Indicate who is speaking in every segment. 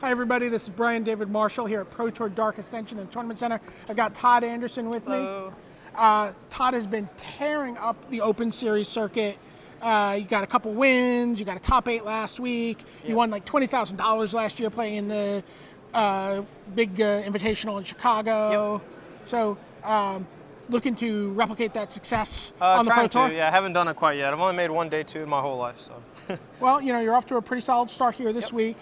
Speaker 1: Hi everybody, this is Brian David Marshall here at Pro Tour Dark Ascension and Tournament Center. I've got Todd Anderson with me. Todd has been tearing up the Open Series circuit. You got a couple wins, you got a top 8 last week, you won like $20,000 last year playing in the big invitational in Chicago. So looking to replicate that success on the Pro Tour?
Speaker 2: Yeah, I haven't done it quite yet. I've only made one day 2 in my whole life. So.
Speaker 1: Well, you know, you're off to a pretty solid start here this week.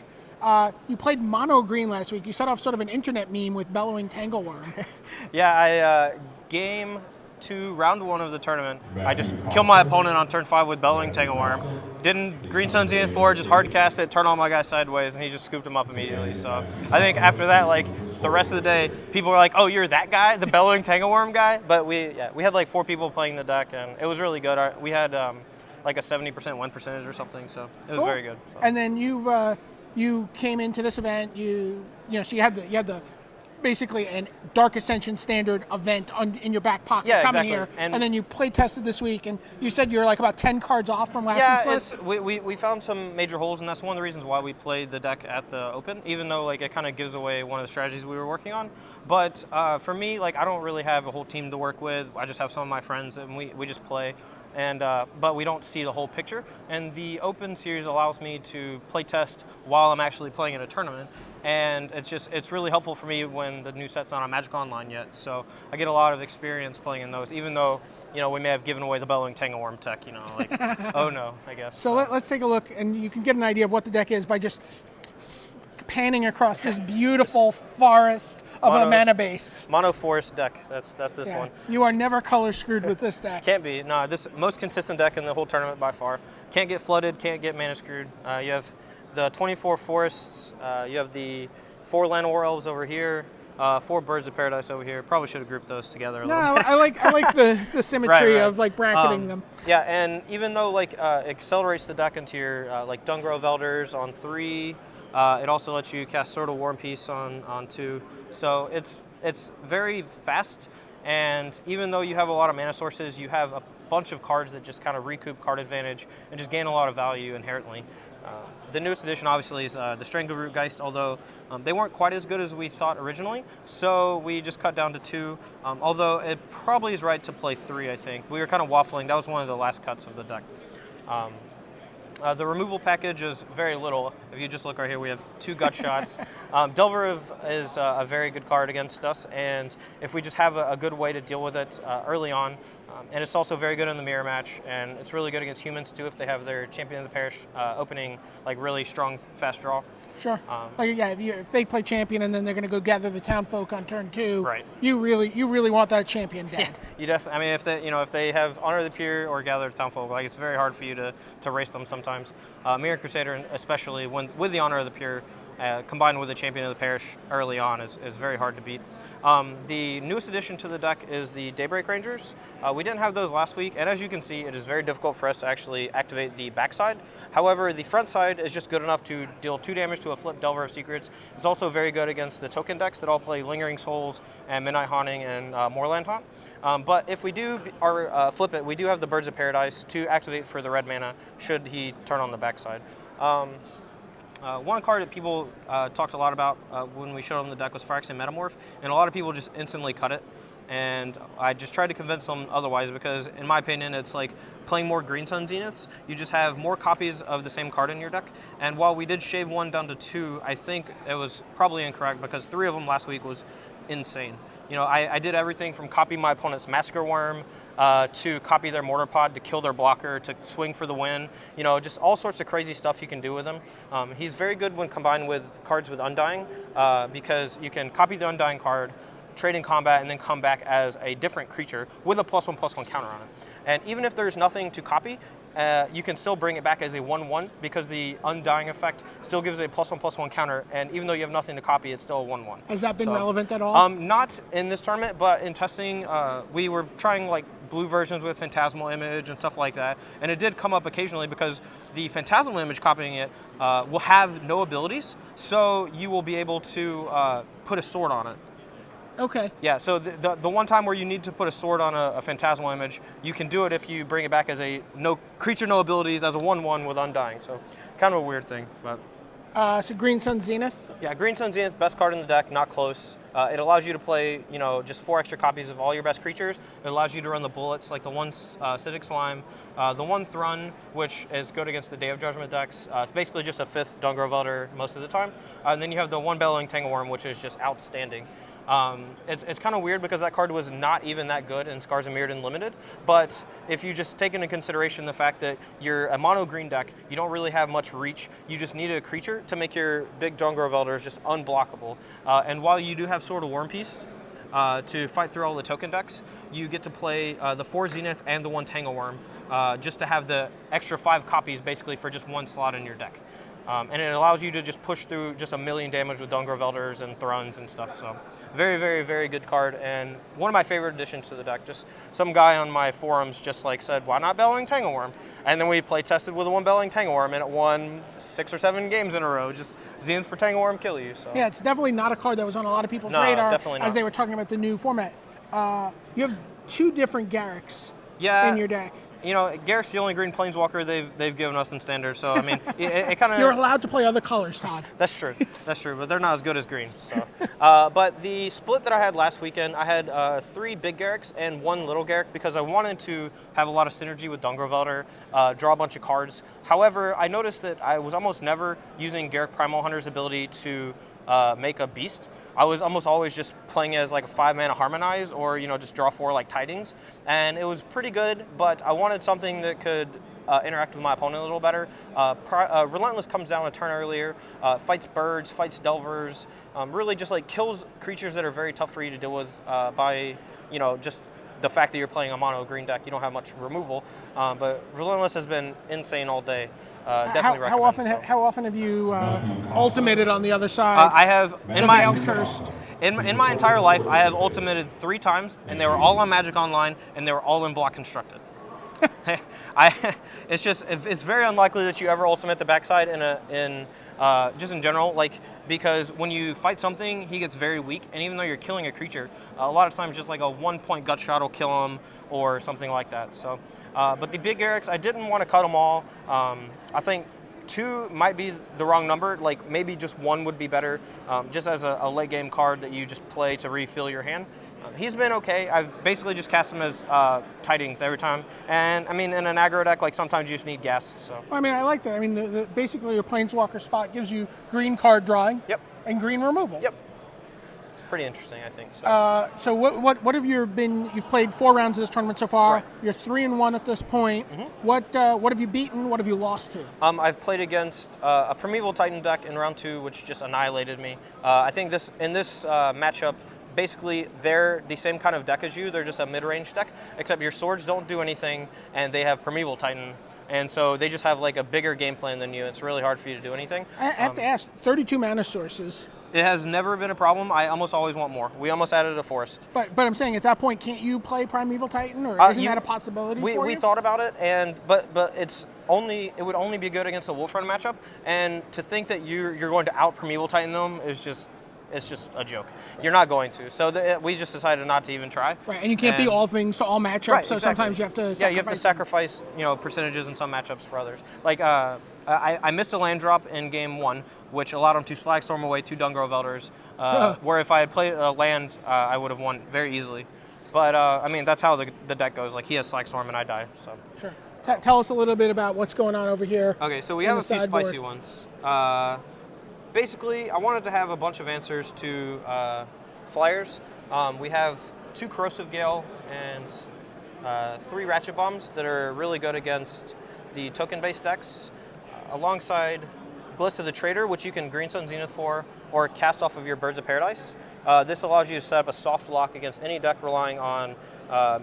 Speaker 1: You played mono green last week. You set off sort of an internet meme with Bellowing Tanglewurm.
Speaker 2: Yeah, game 2, round 1 of the tournament, I just killed my opponent on turn 5 with Bellowing Tanglewurm. Didn't green Sun Zenith 4, just hard cast it, turn all my guys sideways, and he just scooped him up immediately. So I think after that, like the rest of the day, people were like, "Oh, you're that guy, the Bellowing Tanglewurm guy." But we had like 4 people playing the deck, and it was really good. We had like a 70% win percentage or something, so it was very good. So.
Speaker 1: And then you came into this event. So you had the basically an Dark Ascension standard event in your back pocket coming here, and then you play tested this week, and you said you're like about 10 cards off from last week's list.
Speaker 2: We found some major holes, and that's one of the reasons why we played the deck at the Open, even though like it kind of gives away one of the strategies we were working on. But for me, like I don't really have a whole team to work with. I just have some of my friends, and we just play. And but we don't see the whole picture. And the Open Series allows me to play test while I'm actually playing in a tournament. And it's really helpful for me when the new set's not on Magic Online yet. So I get a lot of experience playing in those, even though we may have given away the Bellowing Tanglewurm tech. Like oh no, I guess.
Speaker 1: So let's take a look, and you can get an idea of what the deck is by just panning across this beautiful forest of a mana base.
Speaker 2: Mono forest deck. That's this one.
Speaker 1: You are never color screwed with this deck.
Speaker 2: Can't be. No, this most consistent deck in the whole tournament by far. Can't get flooded. Can't get mana screwed. You have the 24 forests. You have the 4 Llanowar Elves over here. 4 Birds of Paradise over here. Probably should have grouped those together.
Speaker 1: I like the symmetry of like bracketing them.
Speaker 2: Yeah, and even though like it accelerates the deck into your like Dungrove Elders on 3. It also lets you cast Sword of War and Peace on 2. So it's very fast, and even though you have a lot of mana sources, you have a bunch of cards that just kind of recoup card advantage and just gain a lot of value inherently. The newest addition obviously is the Strangleroot Geist, although they weren't quite as good as we thought originally, so we just cut down to 2, although it probably is right to play 3, I think. We were kind of waffling. That was one of the last cuts of the deck. The removal package is very little. If you just look right here, we have 2 gut shots. Delver is a very good card against us, and if we just have a good way to deal with it early on, and it's also very good in the mirror match, and it's really good against humans too if they have their Champion of the Parish opening like really strong fast draw.
Speaker 1: Sure. If they play champion and then they're going to go gather the town folk on turn 2,
Speaker 2: right?
Speaker 1: You really want that champion dead.
Speaker 2: Yeah, you definitely. I mean, if they have Honor of the Pure or Gather the Town Folk, like it's very hard for you to race them sometimes. Mirror Crusader, especially with the Honor of the Pure, combined with the Champion of the Parish early on, is very hard to beat. The newest addition to the deck is the Daybreak Rangers. We didn't have those last week, and as you can see, it is very difficult for us to actually activate the backside. However, the front side is just good enough to deal 2 damage to a flip Delver of Secrets. It's also very good against the token decks that all play Lingering Souls and Midnight Haunting and Moorland Haunt. But if we do flip it, we do have the Birds of Paradise to activate for the red mana should he turn on the backside. One card that people talked a lot about when we showed them the deck was Phyrexian Metamorph, and a lot of people just instantly cut it. And I just tried to convince them otherwise because, in my opinion, it's like playing more green Sun Zeniths. You just have more copies of the same card in your deck. And while we did shave 1 down to 2, I think it was probably incorrect because 3 of them last week was insane. I did everything from copy my opponent's Massacre Worm to copy their Mortar Pod to kill their blocker, to swing for the win. Just all sorts of crazy stuff you can do with him. He's very good when combined with cards with Undying because you can copy the Undying card, trade in combat, and then come back as a different creature with a +1/+1 counter on it. And even if there's nothing to copy, you can still bring it back as a 1/1 because the Undying effect still gives a +1/+1 counter, and even though you have nothing to copy, it's still a 1/1.
Speaker 1: Has that been relevant at all?
Speaker 2: Not in this tournament, but in testing, we were trying like blue versions with Phantasmal Image and stuff like that, and it did come up occasionally because the Phantasmal Image copying it will have no abilities, so you will be able to put a sword on it.
Speaker 1: Okay.
Speaker 2: Yeah, so the one time where you need to put a sword on a Phantasmal Image, you can do it if you bring it back as a no creature, no abilities, as a 1/1 with Undying. So kind of a weird thing, but
Speaker 1: So green Sun Zenith.
Speaker 2: Yeah, green Sun Zenith, best card in the deck, not close. It allows you to play, just 4 extra copies of all your best creatures. It allows you to run the bullets, like the one Acidic Slime, the one Thrun, which is good against the Day of Judgment decks. It's basically just a 5th Dungrove Elder most of the time. And then you have the one Bellowing Tanglewurm, which is just outstanding. It's kind of weird because that card was not even that good in Scars of Mirrodin Limited, but if you just take into consideration the fact that you're a mono green deck, you don't really have much reach, you just need a creature to make your big Dungrove Elders just unblockable. And while you do have Sword of Wormpeace to fight through all the token decks, you get to play the 4 Zenith and the 1 Tanglewurm just to have the extra 5 copies basically for just 1 slot in your deck. And it allows you to just push through just a million damage with Dungrove Elders and Thruns and stuff. So very, very, very good card. And one of my favorite additions to the deck. Just some guy on my forums just said, why not Bellowing Tanglewurm? And then we play tested with the one Bellowing Tanglewurm and it won 6 or 7 games in a row. Just Zenith for Tanglewurm kill you. So.
Speaker 1: Yeah, it's definitely not a card that was on a lot of people's radar
Speaker 2: definitely not.
Speaker 1: As they were talking about the new format. You have 2 different Garruks in your deck.
Speaker 2: Garruk's the only green planeswalker they've given us in standard, so I mean, it kind of.
Speaker 1: You're allowed to play other colors, Todd.
Speaker 2: That's true, but they're not as good as green. So, but the split that I had last weekend, I had 3 big Garruks and 1 little Garruk because I wanted to have a lot of synergy with Dungrove Elder, draw a bunch of cards. However, I noticed that I was almost never using Garruk Primal Hunter's ability to make a beast. I was almost always just playing it as like a 5-mana Harmonize or, just draw 4 like Tidings. And it was pretty good, but I wanted something that could interact with my opponent a little better. Relentless comes down a turn earlier, fights birds, fights delvers, really just kills creatures that are very tough for you to deal with by, just the fact that you're playing a mono green deck. You don't have much removal, but Relentless has been insane all day. Definitely
Speaker 1: how often have you ultimated on the other side?
Speaker 2: I have
Speaker 1: in
Speaker 2: my entire life I have ultimated 3 times, and they were all on Magic Online, and they were all in block constructed. It's very unlikely that you ever ultimate the backside just in general, because when you fight something, he gets very weak, and even though you're killing a creature, a lot of times just like a 1-point gut shot will kill him or something like that. So, but the big Garruks, I didn't want to cut them all. I think 2 might be the wrong number. Maybe just 1 would be better, just as a late game card that you just play to refill your hand. He's been okay. I've basically just cast him as Tidings every time. And I mean, in an aggro deck, sometimes you just need gas. So.
Speaker 1: I mean, I like that. I mean, basically your Planeswalker spot gives you green card drawing.
Speaker 2: Yep.
Speaker 1: And green removal.
Speaker 2: Yep. It's pretty interesting, I think.
Speaker 1: So what have you been? You've played 4 rounds of this tournament so far.
Speaker 2: Right.
Speaker 1: You're 3-1 at this point. Mm-hmm. What have you beaten? What have you lost to?
Speaker 2: I've played against a Primeval Titan deck in round 2, which just annihilated me. I think in this matchup, basically they're the same kind of deck as you. They're just a mid-range deck, except your swords don't do anything, and they have Primeval Titan. And so they just have a bigger game plan than you. It's really hard for you to do anything.
Speaker 1: I have to ask, 32 mana sources.
Speaker 2: It has never been a problem. I almost always want more. We almost added a forest.
Speaker 1: But I'm saying at that point, can't you play Primeval Titan, or isn't that a possibility for you?
Speaker 2: We thought about it, but it would only be good against a Wolf Run matchup. And to think that you're going to out Primeval Titan them is just. It's just a joke. You're not going to. So we just decided not to even try.
Speaker 1: Right, and you can't be all things to all matchups.
Speaker 2: Right,
Speaker 1: so
Speaker 2: exactly.
Speaker 1: Sometimes you have to.
Speaker 2: Yeah, you have to sacrifice percentages in some matchups for others. I missed a land drop in game 1, which allowed him to Slagstorm away 2 Dungrove Elders. Where if I had played a land, I would have won very easily. But I mean, that's how the deck goes. He has Slagstorm and I die. So
Speaker 1: sure. Tell us a little bit about what's going on over here.
Speaker 2: Okay, so we have a few spicy ones. Basically, I wanted to have a bunch of answers to flyers. We have 2 Corrosive Gale and 3 Ratchet Bombs that are really good against the token-based decks, alongside Glissa the Traitor, which you can green Sun Zenith for, or cast off of your Birds of Paradise. This allows you to set up a soft lock against any deck relying on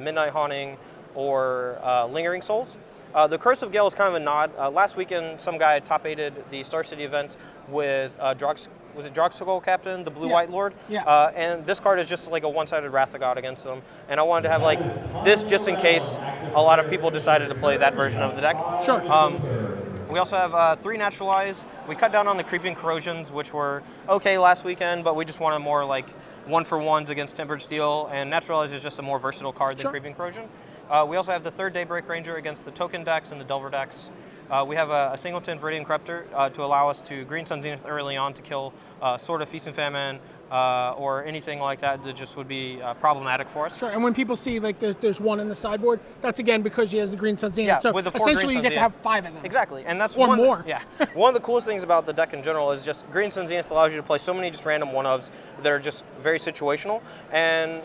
Speaker 2: Midnight Haunting or Lingering Souls. The Corrosive Gale is kind of a nod. Last weekend, some guy top-8'd the Star City event with Droxel Captain, the Blue-White Lord?
Speaker 1: Yeah.
Speaker 2: And this card is just a one-sided Wrath of God against them. And I wanted to have this just in case a lot of people decided to play that version of the deck.
Speaker 1: Sure.
Speaker 2: We also have 3 Naturalize. We cut down on the Creeping Corrosions, which were okay last weekend, but we just wanted more 1-for-1s against Tempered Steel, and Naturalize is just a more versatile card than Creeping Corrosion. We also have the 3rd Daybreak Ranger against the token decks and the Delver decks. we have a singleton Viridian Corrupter to allow us to green Sun Zenith early on to kill sort of Feast and Famine or anything like that just would be problematic for us.
Speaker 1: Sure, and when people see like there's one in the sideboard, that's again because he has the green Sun Zenith.
Speaker 2: Yeah,
Speaker 1: so
Speaker 2: with the 4
Speaker 1: essentially you
Speaker 2: green
Speaker 1: get
Speaker 2: Sun
Speaker 1: to have 5 of them.
Speaker 2: Exactly, and that's
Speaker 1: or more.
Speaker 2: Yeah, one of the coolest things about the deck in general is just green Sun Zenith allows you to play so many just random one-ofs that are just very situational. And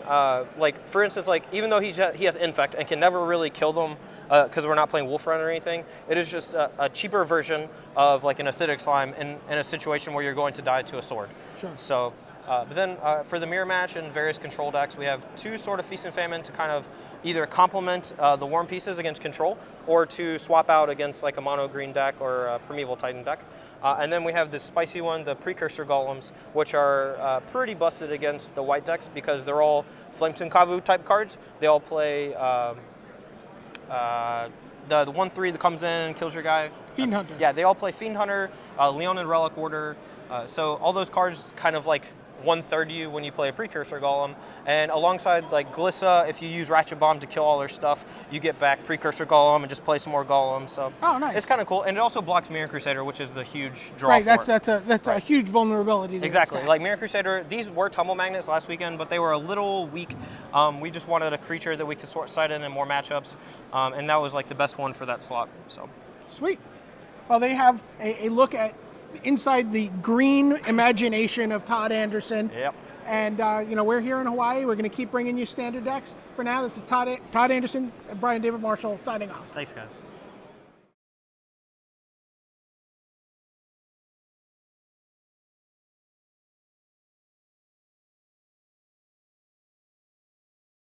Speaker 2: like for instance, like even though he has Infect and can never really kill them because we're not playing Wolf Run or anything, it is just a cheaper version of like an acidic slime in a situation where you're going to die to a sword.
Speaker 1: Sure.
Speaker 2: So. But then for the mirror match and various control decks, we have 2 sort of Feast and Famine to kind of either complement the Worm pieces against control or to swap out against like a mono green deck or a Primeval Titan deck. And then we have this spicy one, the Precursor Golems, which are pretty busted against the white decks because they're all Flameton Kavu type cards. They all play the 1/3 that comes in and kills your guy.
Speaker 1: Fiend Hunter.
Speaker 2: Yeah, they all play Fiend Hunter, Leon and Relic Order. So all those cards kind of like 1/3 you when you play a Precursor Golem, and alongside like Glissa, if you use Ratchet Bomb to kill all their stuff, you get back Precursor Golem and just play some more Golems. So
Speaker 1: nice.
Speaker 2: It's kind of cool, and it also blocks Mirror Crusader, which is the huge draw.
Speaker 1: Right,
Speaker 2: for
Speaker 1: that's a huge vulnerability. To
Speaker 2: exactly.
Speaker 1: This
Speaker 2: Like Mirror Crusader, these were Tumble Magnets last weekend, but they were a little weak. We just wanted a creature that we could sort side in more matchups, and that was like the best one for that slot. So
Speaker 1: sweet. Well, they have a look at inside the green imagination of Todd Anderson.
Speaker 2: Yep.
Speaker 1: And we're here in Hawaii. We're going to keep bringing you standard decks. For now, this is Todd Anderson and Brian David Marshall signing off.
Speaker 2: Thanks, guys.